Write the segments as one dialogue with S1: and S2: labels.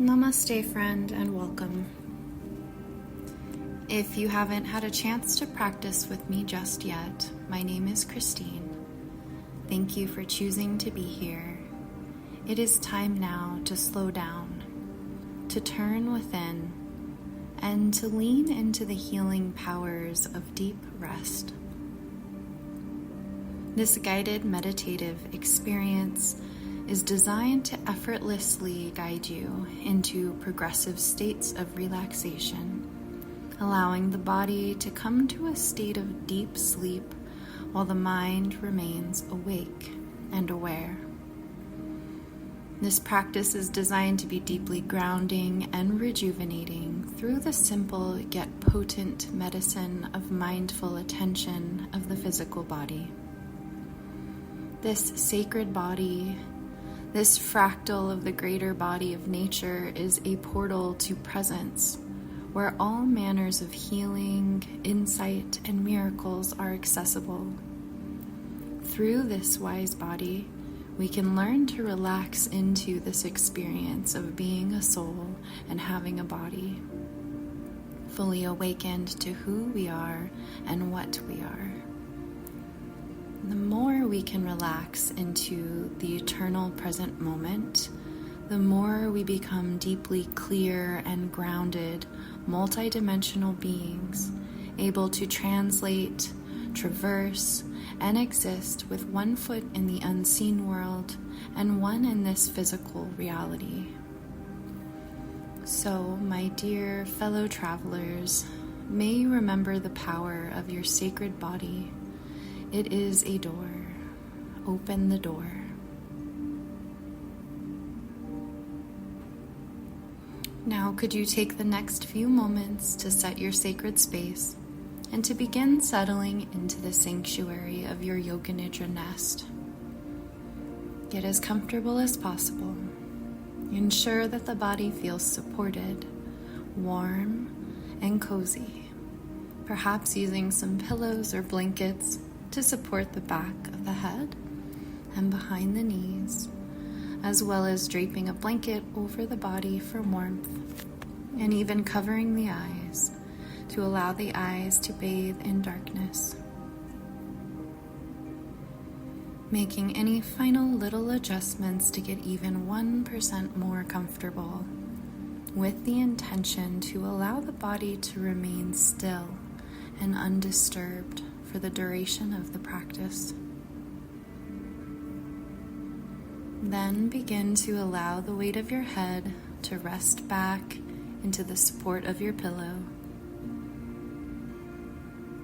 S1: Namaste, friend, and welcome. If you haven't had a chance to practice with me just yet, my name is Christine. Thank you for choosing to be here. It is time now to slow down, to turn within, and to lean into the healing powers of deep rest. This guided meditative experience is designed to effortlessly guide you into progressive states of relaxation, allowing the body to come to a state of deep sleep while the mind remains awake and aware. This practice is designed to be deeply grounding and rejuvenating through the simple yet potent medicine of mindful attention of the physical body. This sacred body, this fractal of the greater body of nature, is a portal to presence where all manners of healing, insight, and miracles are accessible. Through this wise body, we can learn to relax into this experience of being a soul and having a body, fully awakened to who we are and what we are. The more we can relax into the eternal present moment, the more we become deeply clear and grounded, multidimensional beings, able to translate, traverse, and exist with one foot in the unseen world and one in this physical reality. So, my dear fellow travelers, may you remember the power of your sacred body. It is a door. Open the door. Now, could you take the next few moments to set your sacred space and to begin settling into the sanctuary of your Yoga Nidra nest? Get as comfortable as possible. Ensure that the body feels supported, warm, and cozy, perhaps using some pillows or blankets to support the back of the head and behind the knees, as well as draping a blanket over the body for warmth, and even covering the eyes to allow the eyes to bathe in darkness. Making any final little adjustments to get even 1% more comfortable, with the intention to allow the body to remain still and undisturbed for the duration of the practice. Then begin to allow the weight of your head to rest back into the support of your pillow.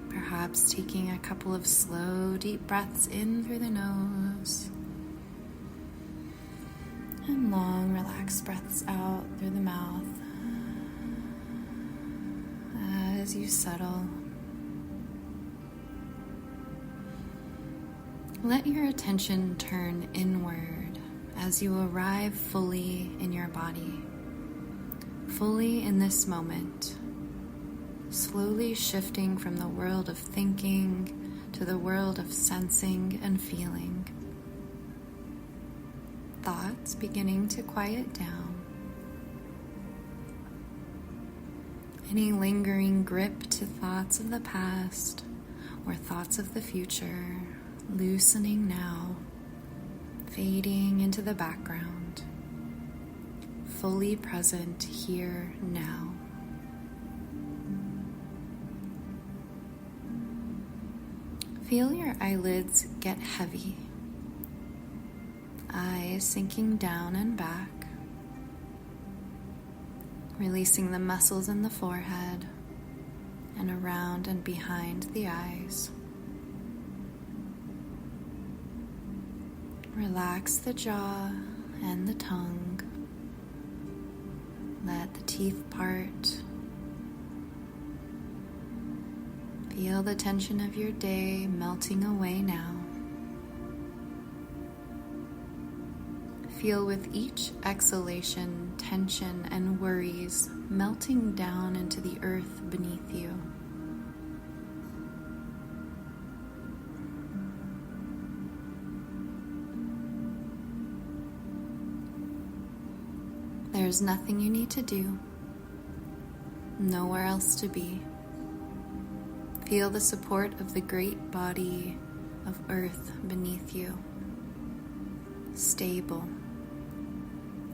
S1: Perhaps taking a couple of slow, deep breaths in through the nose and long, relaxed breaths out through the mouth as you settle. Let your attention turn inward as you arrive fully in your body, fully in this moment, slowly shifting from the world of thinking to the world of sensing and feeling. Thoughts beginning to quiet down. Any lingering grip to thoughts of the past or thoughts of the future loosening now, fading into the background, fully present here now. Feel your eyelids get heavy, eyes sinking down and back, releasing the muscles in the forehead and around and behind the eyes. Relax the jaw and the tongue. Let the teeth part. Feel the tension of your day melting away now. Feel with each exhalation tension and worries melting down into the earth beneath you. There's nothing you need to do, nowhere else to be. Feel the support of the great body of earth beneath you. Stable,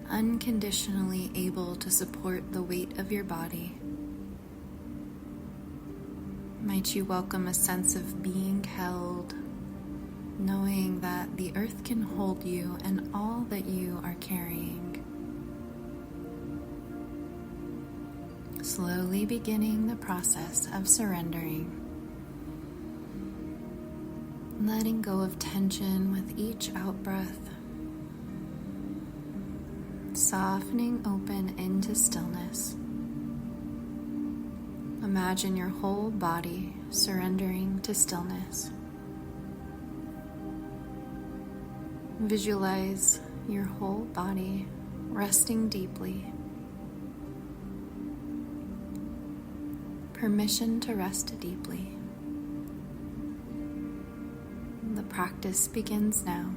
S1: unconditionally able to support the weight of your body. Might you welcome a sense of being held, knowing that the earth can hold you and all that you are carrying. Slowly beginning the process of surrendering. Letting go of tension with each out-breath. Softening open into stillness. Imagine your whole body surrendering to stillness. Visualize your whole body resting deeply. Permission to rest deeply. The practice begins now.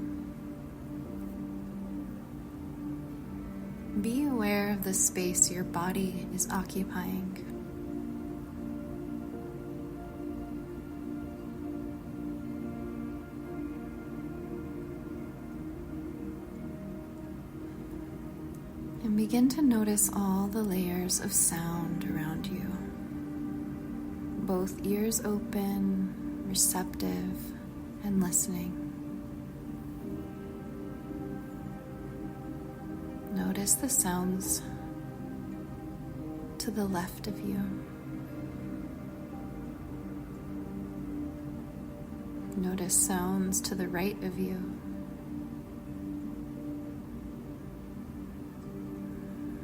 S1: Be aware of the space your body is occupying. And begin to notice all the layers of sound around you. Both ears open, receptive, and listening. Notice the sounds to the left of you. Notice sounds to the right of you.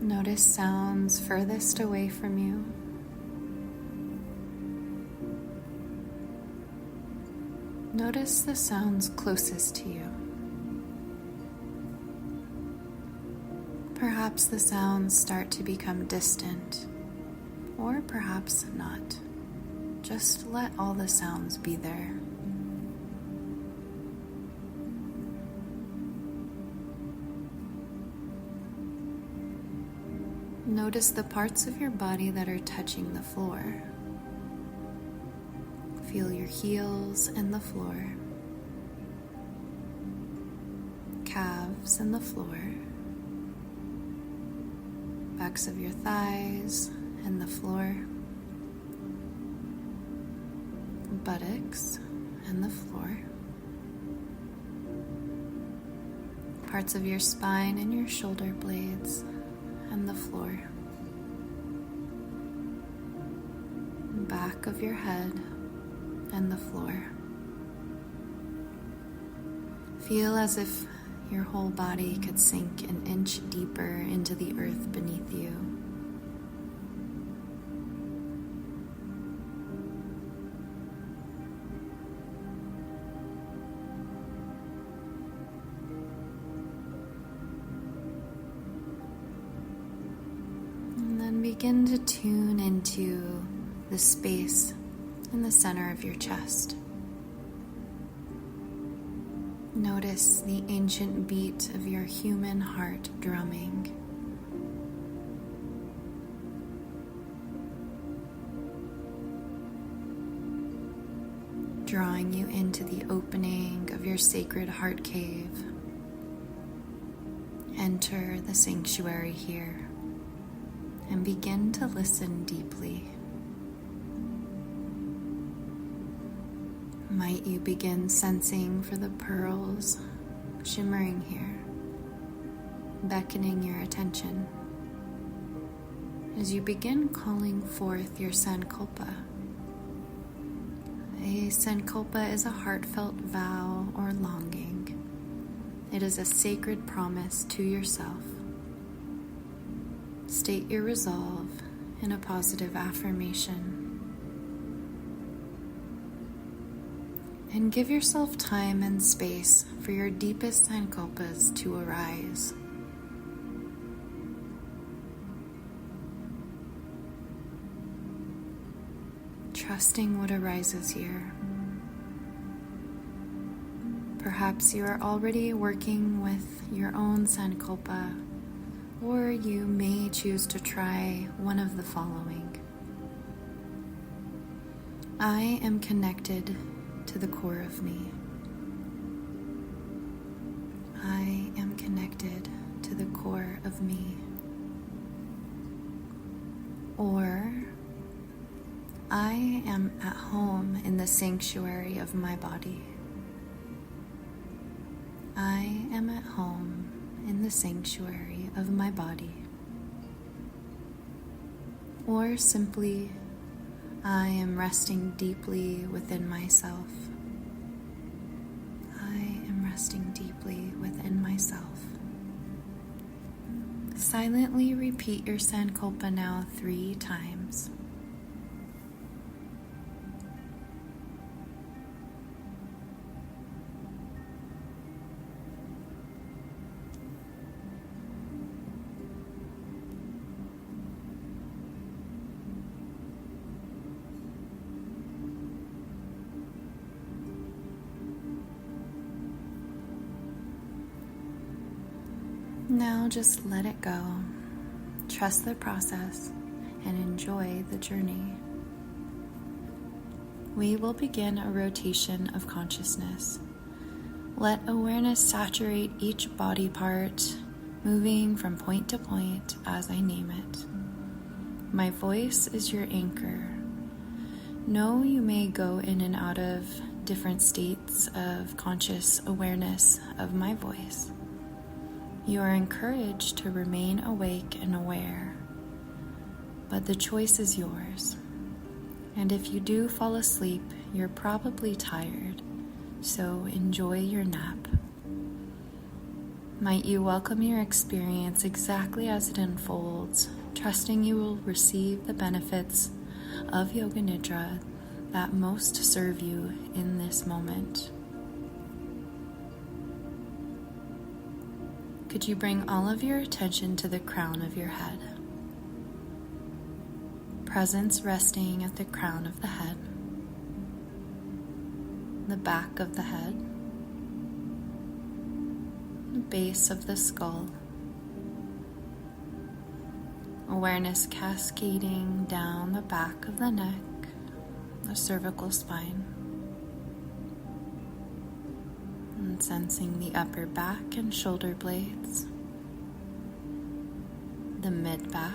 S1: Notice sounds furthest away from you. Notice the sounds closest to you. Perhaps the sounds start to become distant, or perhaps not. Just let all the sounds be there. Notice the parts of your body that are touching the floor. Feel your heels and the floor, calves and the floor, backs of your thighs and the floor, buttocks and the floor, parts of your spine and your shoulder blades and the floor, back of your head and the floor. Feel as if your whole body could sink an inch deeper into the earth beneath you. And then begin to tune into the space in the center of your chest. Notice the ancient beat of your human heart drumming. Drawing you into the opening of your sacred heart cave. Enter the sanctuary here and begin to listen deeply. Might you begin sensing for the pearls shimmering here, beckoning your attention as you begin calling forth your sankalpa. A sankalpa is a heartfelt vow or longing. It is a sacred promise to yourself. State your resolve in a positive affirmation. And give yourself time and space for your deepest sankalpas to arise. Trusting what arises here. Perhaps you are already working with your own sankalpa Or you may choose to try one of the following. I am connected to the core of me. I am connected to the core of me. Or I am at home in the sanctuary of my body. I am at home in the sanctuary of my body. Or simply, I am resting deeply within myself. I am resting deeply within myself. Silently repeat your sankalpa now 3 times. Now just let it go. Trust the process and enjoy the journey. We will begin a rotation of consciousness. Let awareness saturate each body part, moving from point to point as I name it. My voice is your anchor. Know you may go in and out of different states of conscious awareness of my voice. You are encouraged to remain awake and aware, but the choice is yours. And if you do fall asleep, you're probably tired, so enjoy your nap. Might you welcome your experience exactly as it unfolds, trusting you will receive the benefits of Yoga Nidra that most serve you in this moment. Could you bring all of your attention to the crown of your head? Presence resting at the crown of the head, the back of the head, the base of the skull. Awareness cascading down the back of the neck, the cervical spine. And sensing the upper back and shoulder blades, the mid back,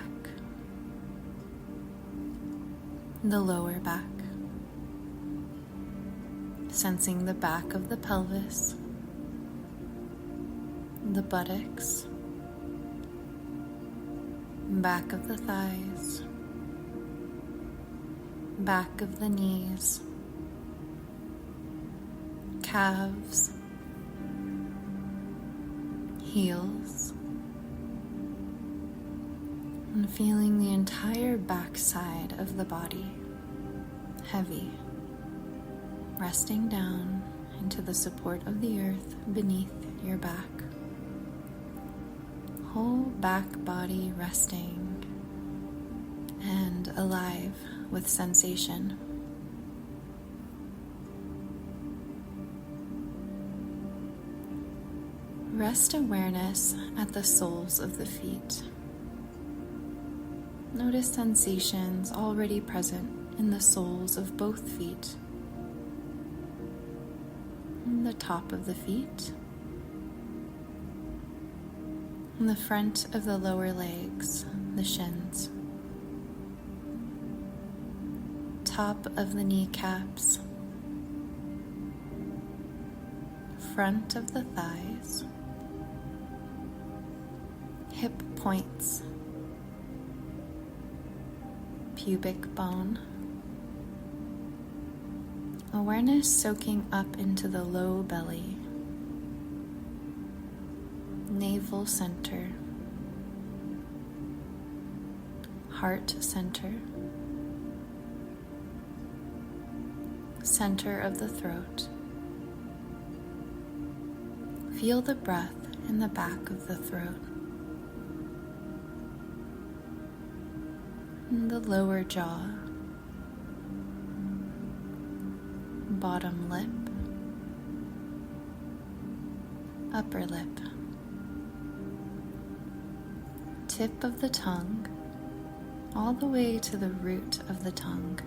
S1: the lower back, sensing the back of the pelvis, the buttocks, back of the thighs, back of the knees, calves, heels, and feeling the entire backside of the body heavy, resting down into the support of the earth beneath your back. Whole back body resting and alive with sensation. Rest awareness at the soles of the feet. Notice sensations already present in the soles of both feet. In the top of the feet. In the front of the lower legs, the shins. Top of the kneecaps. Front of the thighs. Hip points, pubic bone. Awareness soaking up into the low belly, navel center, heart center, center of the throat. Feel the breath in the back of the throat. The lower jaw, bottom lip, upper lip, tip of the tongue all the way to the root of the tongue.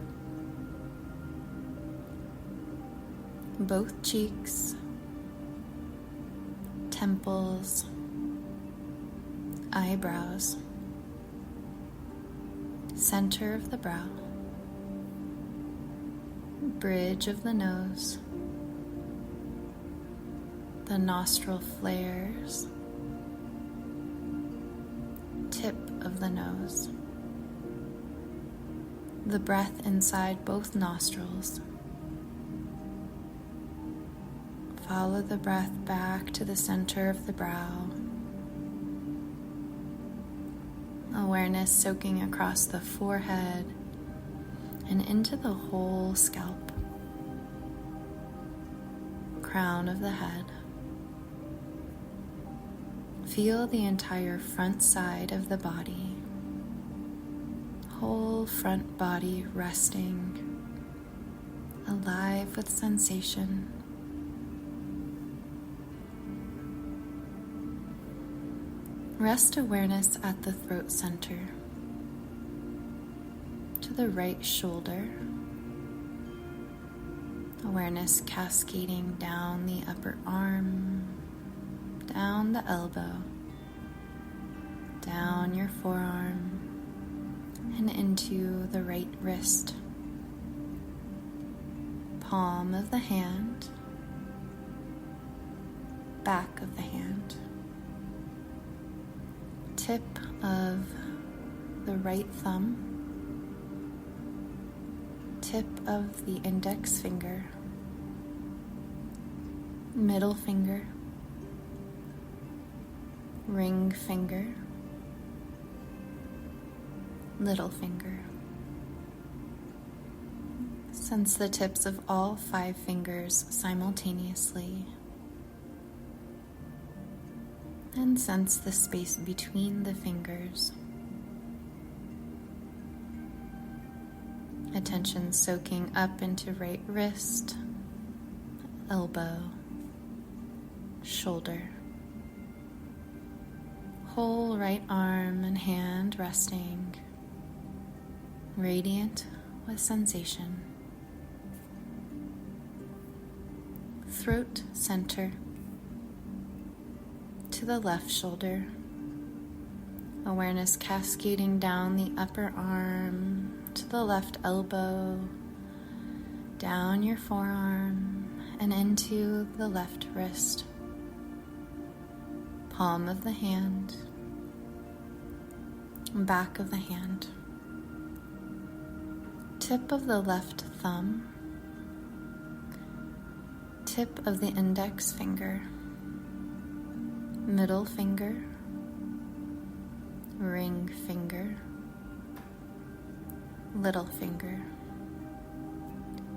S1: Both cheeks, temples, eyebrows, center of the brow, bridge of the nose, the nostril flares, tip of the nose, the breath inside both nostrils. Follow the breath back to the center of the brow. Awareness soaking across the forehead and into the whole scalp, crown of the head. Feel the entire front side of the body, whole front body resting, alive with sensation. Rest awareness at the throat center, to the right shoulder. Awareness cascading down the upper arm, down the elbow, down your forearm, and into the right wrist, palm of the hand, back of the hand, tip of the right thumb, tip of the index finger, middle finger, ring finger, little finger. Sense the tips of all 5 fingers simultaneously, and sense the space between the fingers. Attention soaking up into right wrist, elbow, shoulder. Whole right arm and hand resting, radiant with sensation. Throat center, to the left shoulder. Awareness cascading down the upper arm, to the left elbow, down your forearm, and into the left wrist. Palm of the hand, back of the hand, tip of the left thumb, tip of the index finger, middle finger, ring finger, little finger.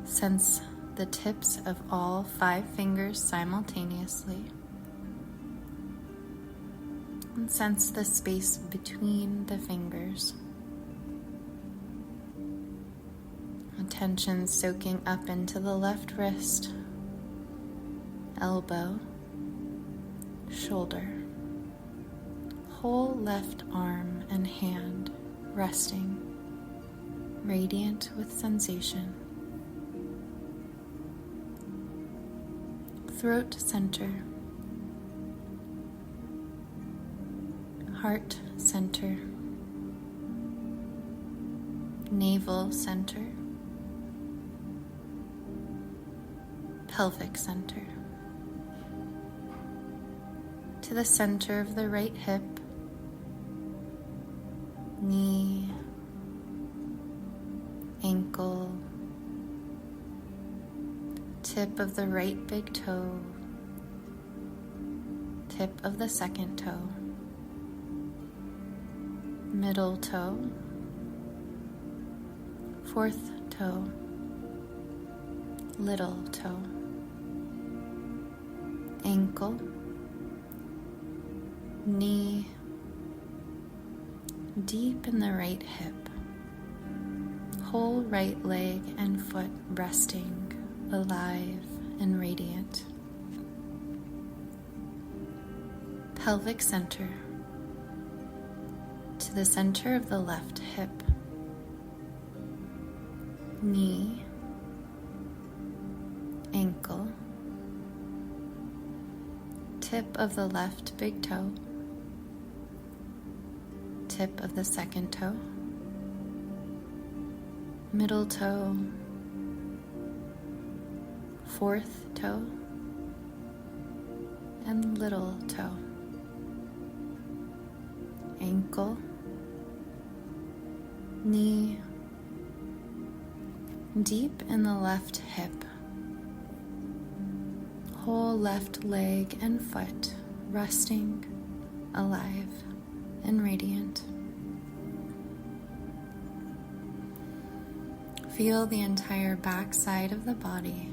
S1: Sense the tips of all 5 fingers simultaneously, and sense the space between the fingers. Attention soaking up into the left wrist, elbow, shoulder, whole left arm and hand resting, radiant with sensation. Throat center, heart center, navel center, pelvic center. To the center of the right hip, knee, ankle, tip of the right big toe, tip of the second toe, middle toe, fourth toe, little toe, ankle, knee, deep in the right hip, whole right leg and foot resting, alive and radiant. Pelvic center, to the center of the left hip, knee, ankle, tip of the left big toe, tip of the second toe, middle toe, fourth toe, and little toe, ankle, knee, deep in the left hip, whole left leg and foot resting, alive, and radiant. Feel the entire back side of the body.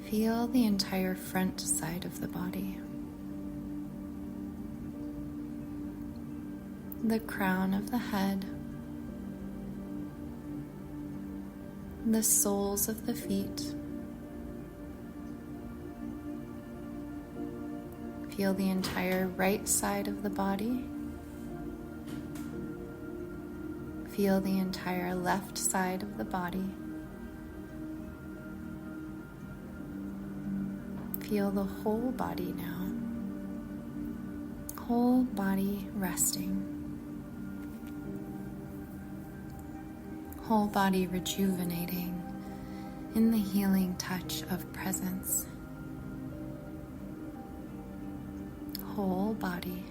S1: Feel the entire front side of the body. The crown of the head, the soles of the feet. Feel the entire right side of the body. Feel the entire left side of the body. Feel the whole body now. Whole body resting. Whole body rejuvenating in the healing touch of presence. Whole body.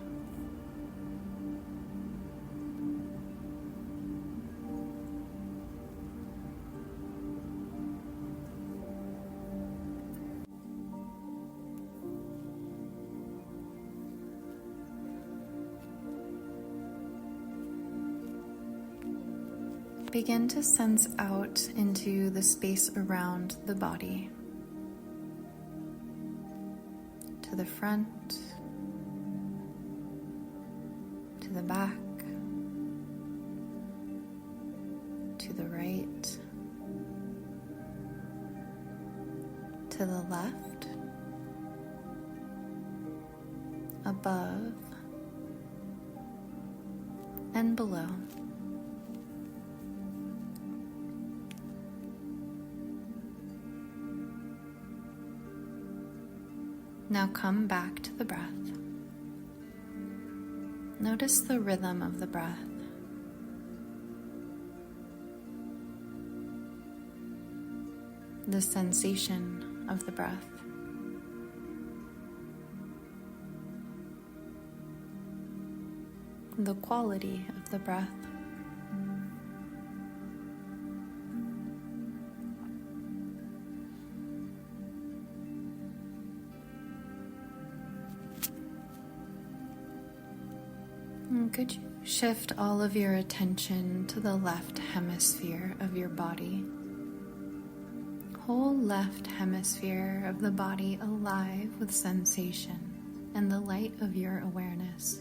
S1: Begin to sense out into the space around the body, to the front, to the back, to the right, to the left, above, and below. Now come back to the breath. Notice the rhythm of the breath. The sensation of the breath. The quality of the breath. Could you shift all of your attention to the left hemisphere of your body? Whole left hemisphere of the body alive with sensation and the light of your awareness.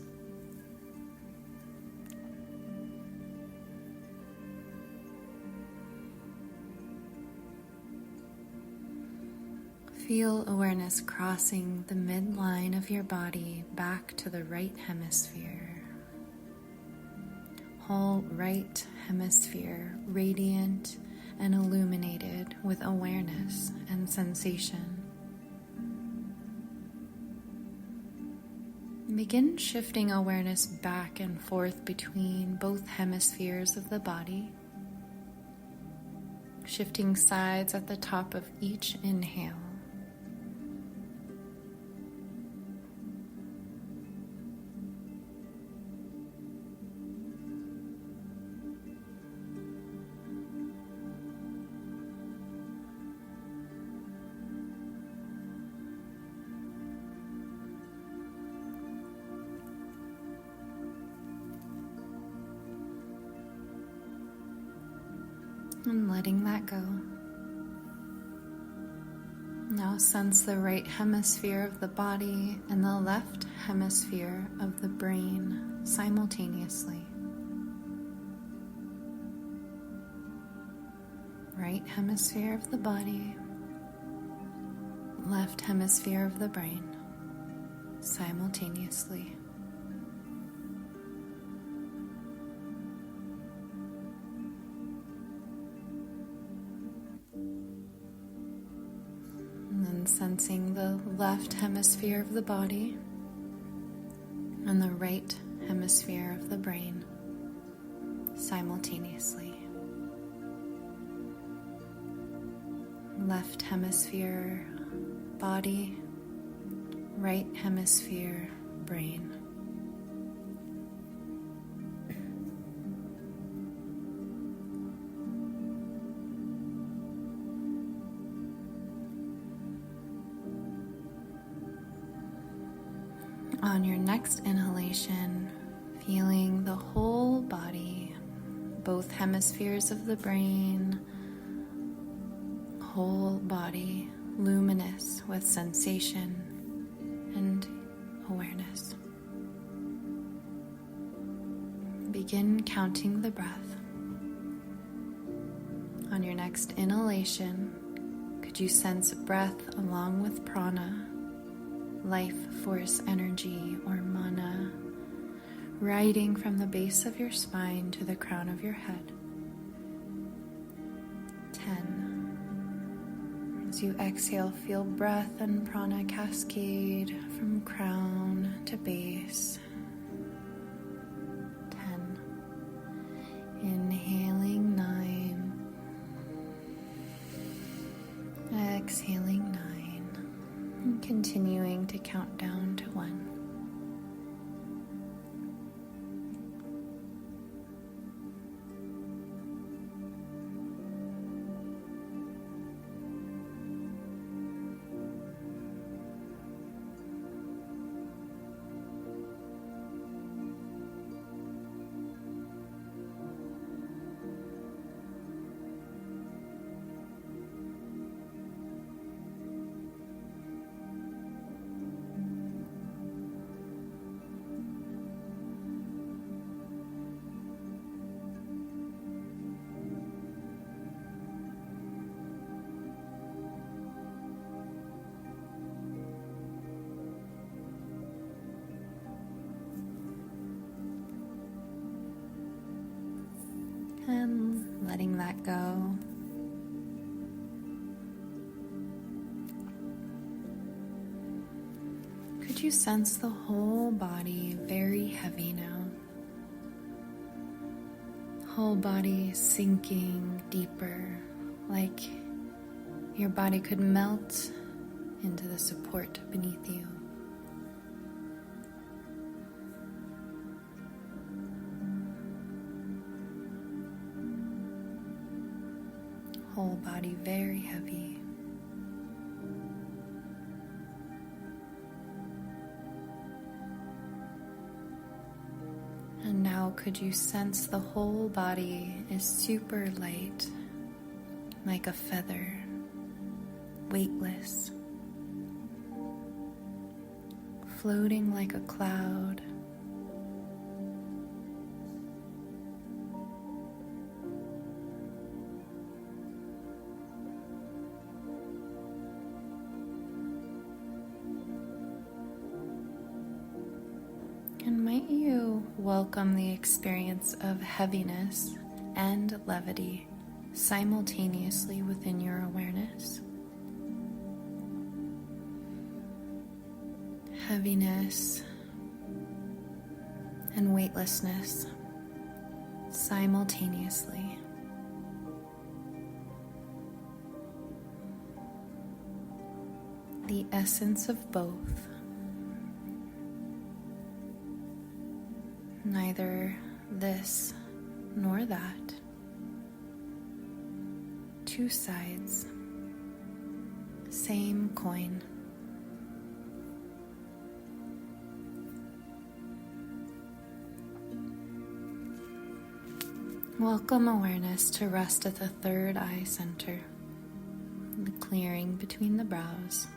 S1: Feel awareness crossing the midline of your body back to the right hemisphere. Whole right hemisphere radiant and illuminated with awareness and sensation. Begin shifting awareness back and forth between both hemispheres of the body, shifting sides at the top of each inhale. And letting that go. Now sense the right hemisphere of the body and the left hemisphere of the brain simultaneously. Right hemisphere of the body, left hemisphere of the brain. simultaneously. And then sensing the left hemisphere of the body and the right hemisphere of the brain simultaneously. Left hemisphere, body, right hemisphere, brain. On your next inhalation, feeling the whole body, both hemispheres of the brain, whole body luminous with sensation and awareness. Begin counting the breath. On your next inhalation, could you sense breath along with prana, life force energy or mana, riding from the base of your spine to the crown of your head? 10. As you exhale, feel breath and prana cascade from crown to base. 10. Inhaling 9. Exhaling 9. And continuing to count down to 1. And letting that go. Could you sense the whole body very heavy now? Whole body sinking deeper, like your body could melt into the support beneath you. Whole body very heavy. And now could you sense the whole body is super light, like a feather, weightless, floating like a cloud. And might you welcome the experience of heaviness and levity simultaneously within your awareness? Heaviness and weightlessness simultaneously. The essence of both. Neither this nor that. Two sides, same coin. Welcome awareness to rest at the third eye center, the clearing between the brows,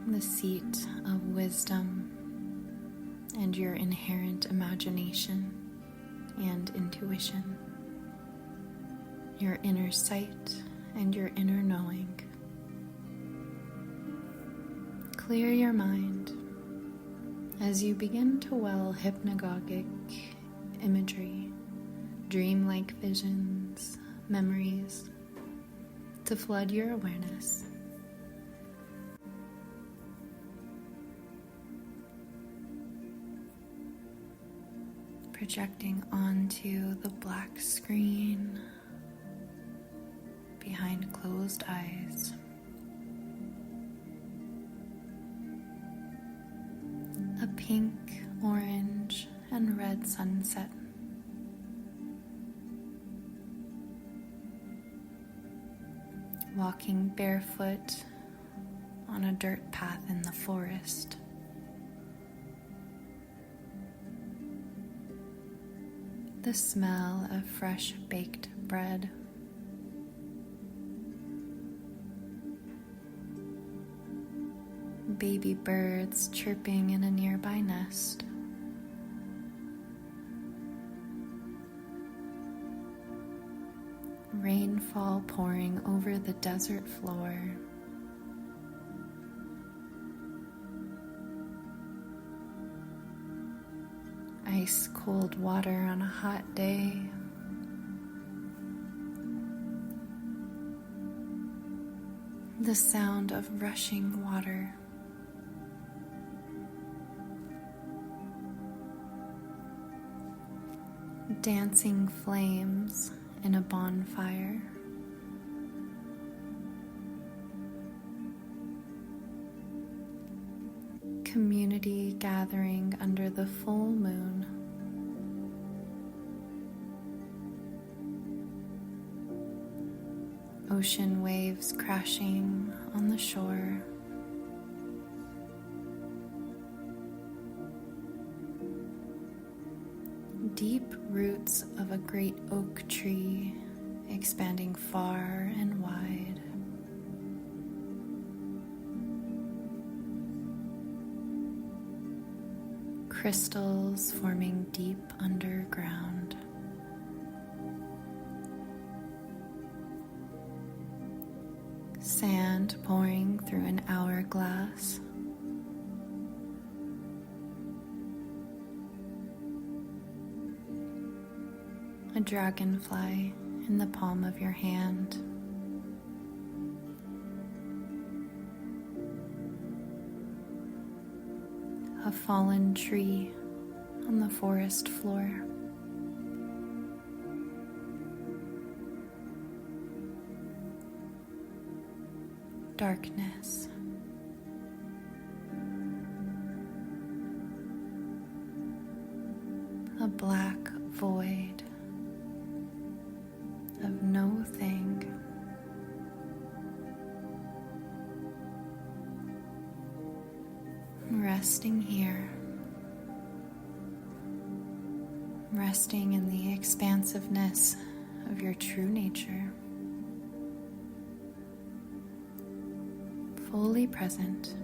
S1: the seat of wisdom and your inherent imagination and intuition, your inner sight and your inner knowing. Clear your mind as you begin to well hypnagogic imagery, dreamlike visions, memories to flood your awareness. Projecting onto the black screen behind closed eyes. A pink, orange, and red sunset. Walking barefoot on a dirt path in the forest. The smell of fresh baked bread. Baby birds chirping in a nearby nest. Rainfall pouring over the desert floor. Ice cold water on a hot day. The sound of rushing water. Dancing flames in a bonfire. Community gathering under the full moon. Ocean waves crashing on the shore. Deep roots of a great oak tree expanding far and wide. Crystals forming deep underground. Sand pouring through an hourglass. A dragonfly in the palm of your hand. A fallen tree on the forest floor. Darkness. A black void of no thing. Resting here. Resting in the expansiveness of your true nature. Fully present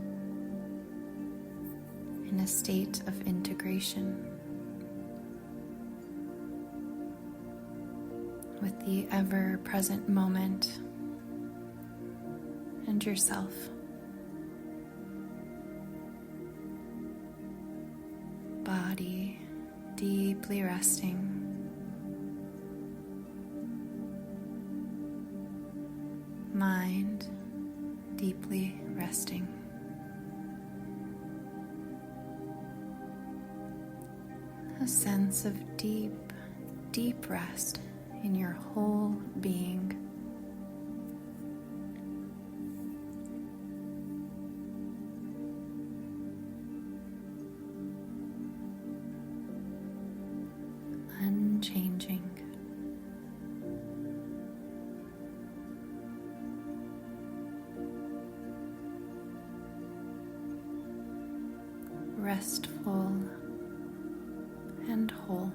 S1: in a state of integration with the ever-present moment and yourself. Body deeply resting. Mind deeply resting. A sense of deep, deep rest in your whole being. Unchanging. Restful and whole.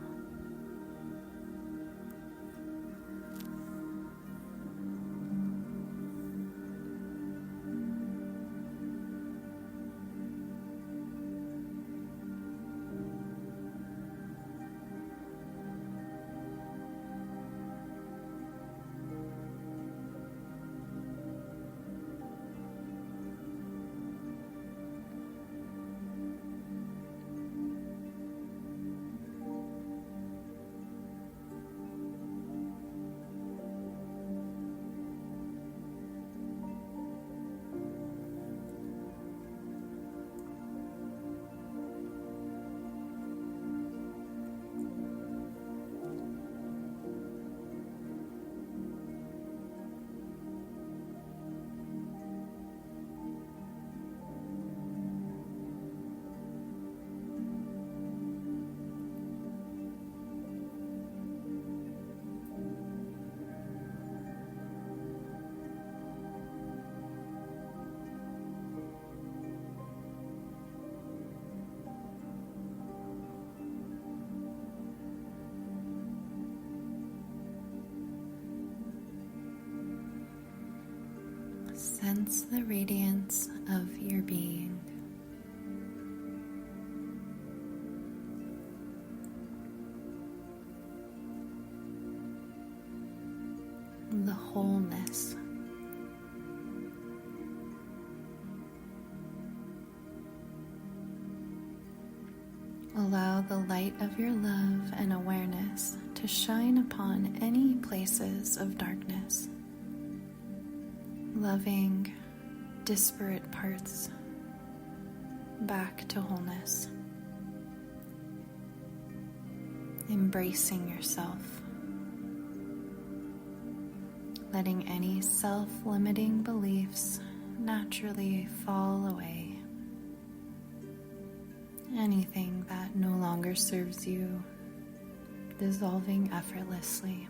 S1: Sense the radiance of your being. The wholeness. Allow the light of your love and awareness to shine upon any places of darkness. Loving disparate parts back to wholeness. Embracing yourself. Letting any self-limiting beliefs naturally fall away. Anything that no longer serves you, dissolving effortlessly.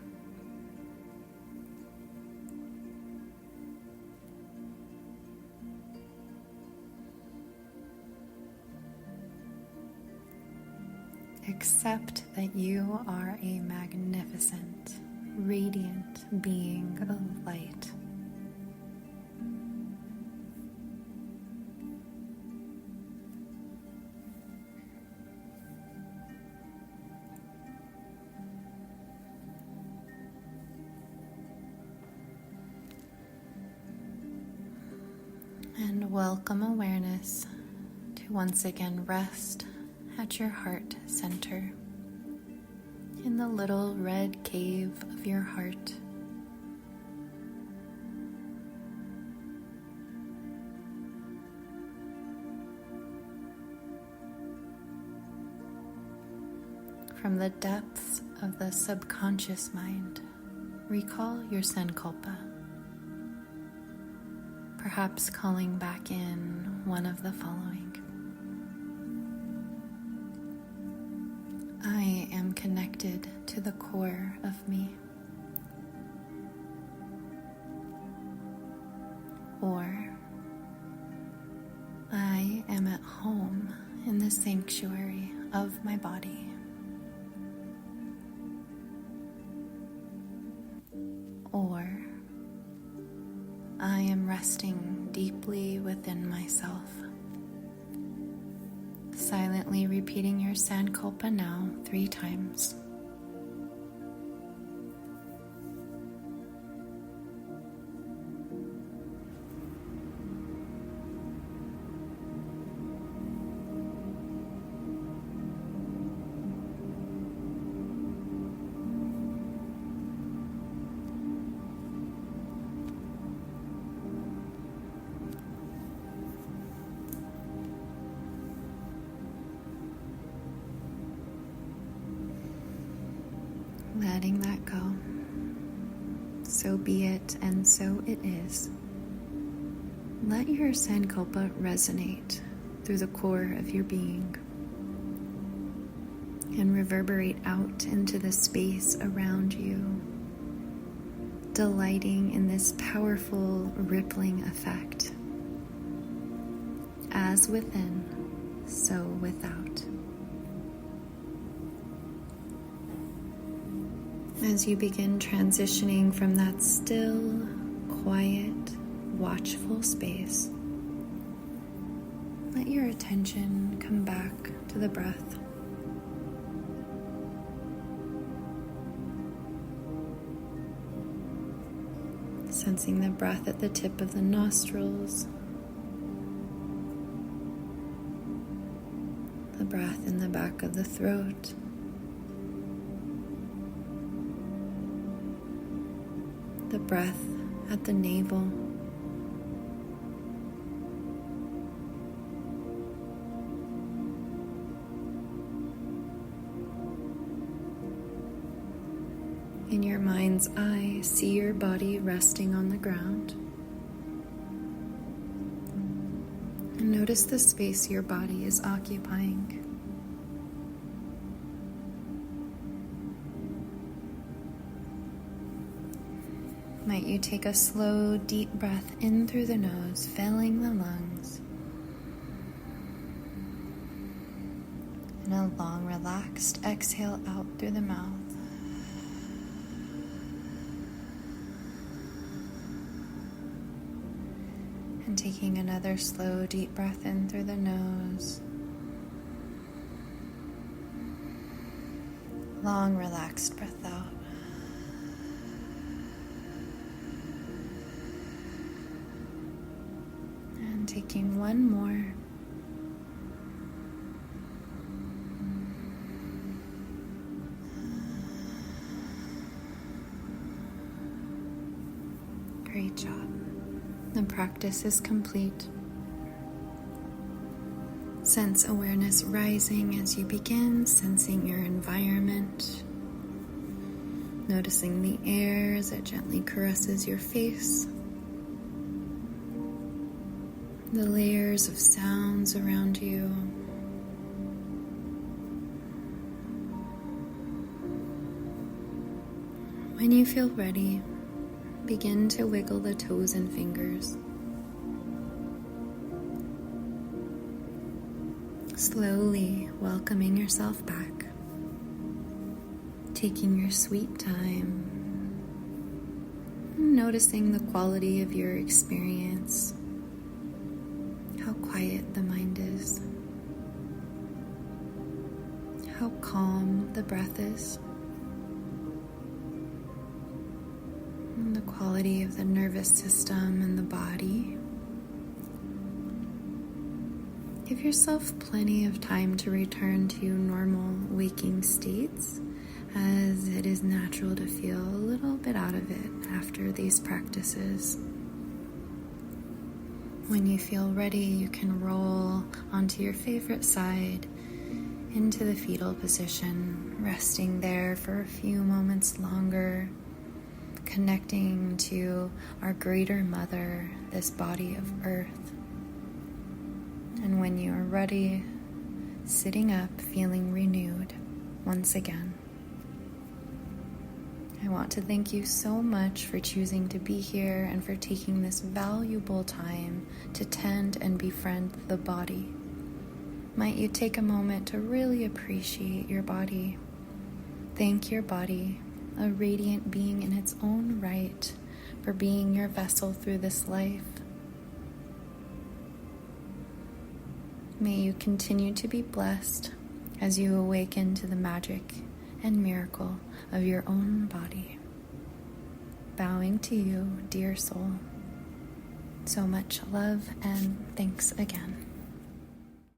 S1: Accept that you are a magnificent, radiant being of light. And welcome awareness to once again rest at your heart center, in the little red cave of your heart. From the depths of the subconscious mind, recall your sankalpa. Perhaps calling back in one of the following. I am connected to the core of me. Or, I am at home in the sanctuary of my body. Or, I am resting deeply within myself. Silently repeating your sankalpa now 3 times. Letting that go. So be it, and so it is. Let your sankalpa resonate through the core of your being and reverberate out into the space around you, delighting in this powerful rippling effect. As within, so without. As you begin transitioning from that still, quiet, watchful space, let your attention come back to the breath. Sensing the breath at the tip of the nostrils, the breath in the back of the throat, the breath at the navel, in your mind's eye, see your body resting on the ground. And notice the space your body is occupying. Might you take a slow, deep breath in through the nose, filling the lungs, and a long, relaxed exhale out through the mouth. And taking another slow, deep breath in through the nose. Long, relaxed breath out. And taking one more. Great job. The practice is complete. Sense awareness rising as you begin sensing your environment, noticing the air as it gently caresses your face, the layers of sounds around you. When you feel ready, begin to wiggle the toes and fingers. Slowly welcoming yourself back, taking your sweet time, noticing the quality of your experience, how quiet the mind is, how calm the breath is, and the quality of the nervous system and the body. Give yourself plenty of time to return to normal waking states, as it is natural to feel a little bit out of it after these practices. When you feel ready, you can roll onto your favorite side into the fetal position, resting there for a few moments longer, connecting to our greater mother, this body of earth. And when you are ready, sitting up, feeling renewed once again. I want to thank you so much for choosing to be here and for taking this valuable time to tend and befriend the body. Might you take a moment to really appreciate your body. Thank your body, a radiant being in its own right, for being your vessel through this life. May you continue to be blessed as you awaken to the magic and miracle of your own body. Bowing to you, dear soul. So much love and thanks again.